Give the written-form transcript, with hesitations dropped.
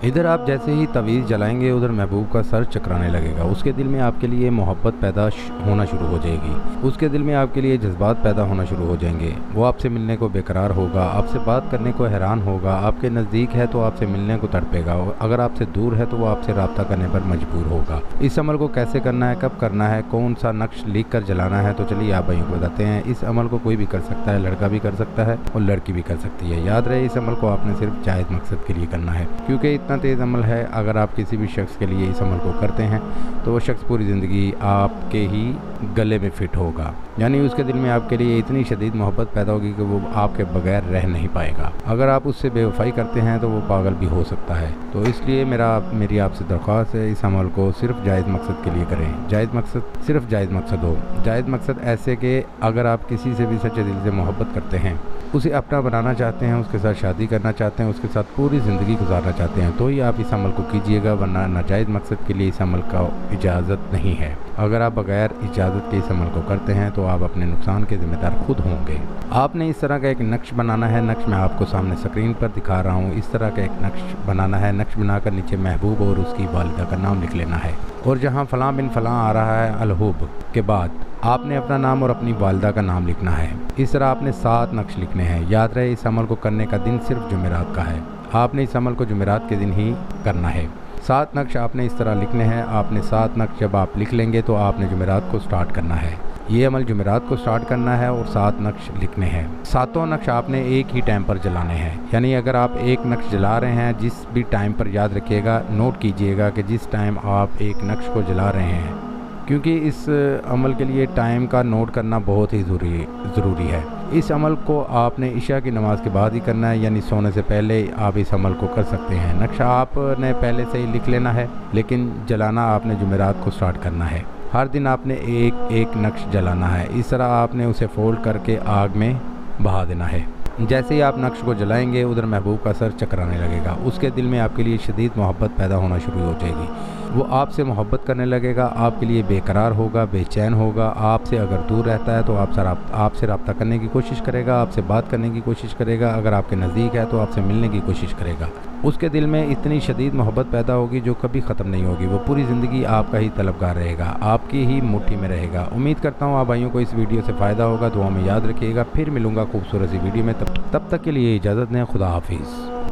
इधर आप जैसे ही तवीज़ जलाएंगे उधर महबूब का सर चकराने लगेगा। उसके दिल में आपके लिए मोहब्बत पैदा होना शुरू हो जाएगी। उसके दिल में आपके लिए जज्बात पैदा होना शुरू हो जाएंगे। वो आपसे मिलने को बेकरार होगा, आपसे बात करने को हैरान होगा। आपके नज़दीक है तो आपसे मिलने को तड़पेगा, अगर आपसे दूर है तो वो आपसे रब्ता करने पर मजबूर होगा। इस अमल को कैसे करना है, कब करना है, कौन सा नक्श लिख कर जलाना है, तो चलिए आप भाइयों को बताते हैं। इस अमल को कोई भी कर सकता है, लड़का भी कर सकता है और लड़की भी कर सकती है। याद रहे इस अमल को आपने सिर्फ जायज़ मकसद के लिए करना है, क्योंकि इतना तेज़ अमल है। अगर आप किसी भी शख्स के लिए इस अमल को करते हैं तो वो शख्स पूरी ज़िंदगी आपके ही गले में फ़िट होगा, यानी उसके दिल में आपके लिए इतनी शदीद मोहब्बत पैदा होगी कि वो आपके बगैर रह नहीं पाएगा। अगर आप उससे बेवफाई करते हैं तो वो पागल भी हो सकता है। तो इसलिए मेरी आपसे दरख्वास्त है, इस अमल को सिर्फ जायज़ मकसद के लिए करें। जायज़ मकसद, सिर्फ जायज़ मकसद हो। जायज़ मकसद ऐसे कि अगर आप किसी से भी सच्चे दिल से मोहब्बत करते हैं, उसे अपना बनाना चाहते हैं, उसके साथ शादी करना चाहते हैं, उसके साथ पूरी ज़िंदगी गुजारना चाहते हैं, तो ही आप इस अमल को कीजिएगा, वरना नाजायज़ मकसद के लिए इस अमल का इजाज़त नहीं है। अगर आप बगैर इजाज़त के इस अमल को करते हैं तो आप अपने नुकसान के ज़िम्मेदार खुद होंगे। आपने इस तरह का एक नक्श बनाना है। नक्श मैं आपको सामने स्क्रीन पर दिखा रहा हूँ। इस तरह का एक नक्श बनाना है। नक्श बनाकर नीचे महबूब और उसकी वालिदा का नाम लिख लेना है, और जहाँ फ़लाँ बिन फ़लाँ आ रहा है अलहूब के बाद आपने अपना नाम और अपनी वालिदा का नाम लिखना है। इस तरह आपने 7 नक्श लिखने हैं। याद रहे इस अमल को करने का दिन सिर्फ जुमेरात का है। आपने इस अमल को जुमेरात के दिन ही करना है। 7 नक्श आपने इस तरह लिखने हैं। आपने 7 नक्श जब आप लिख लेंगे तो आपने जुमेरात को स्टार्ट करना है। ये अमल जुमेरात को स्टार्ट करना है और 7 नक्श लिखने हैं। 7 नक्श आपने एक ही टाइम पर जलाने हैं, यानी अगर आप एक नक्श जला रहे हैं, जिस भी टाइम पर, याद रखिएगा, नोट कीजिएगा कि जिस टाइम आप एक नक्श को जला रहे हैं, क्योंकि इस अमल के लिए टाइम का नोट करना बहुत ही ज़रूरी है। इस अमल को आपने इशा की नमाज़ के बाद ही करना है, यानी सोने से पहले आप इस अमल को कर सकते हैं। नक्शा आपने पहले से ही लिख लेना है, लेकिन जलाना आपने जुमेरात को स्टार्ट करना है। हर दिन आपने एक एक नक्श जलाना है। इस तरह आपने उसे फोल्ड करके आग में बहा देना है। जैसे ही आप नक्श को जलाएंगे उधर महबूब का सर चकराने लगेगा। उसके दिल में आपके लिए शदीद मोहब्बत पैदा होना शुरू हो जाएगी। वो आपसे मोहब्बत करने लगेगा, आपके लिए बेकरार होगा, बेचैन होगा। आपसे अगर दूर रहता है तो आपसे रब्ता करने की कोशिश करेगा, आपसे बात करने की कोशिश करेगा। अगर आपके नज़दीक है तो आपसे मिलने की कोशिश करेगा। उसके दिल में इतनी शदीद मोहब्बत पैदा होगी जो कभी ख़त्म नहीं होगी। वो पूरी ज़िंदगी आपका ही तलबगार रहेगा, आपकी ही मुट्ठी में रहेगा। उम्मीद करता हूँ आप भाइयों को इस वीडियो से फ़ायदा होगा। दुआ में याद रखिएगा। फिर मिलूँगा खूबसूरत सी वीडियो में। तब तक के लिए इजाज़त दें। खुदा हाफिज़।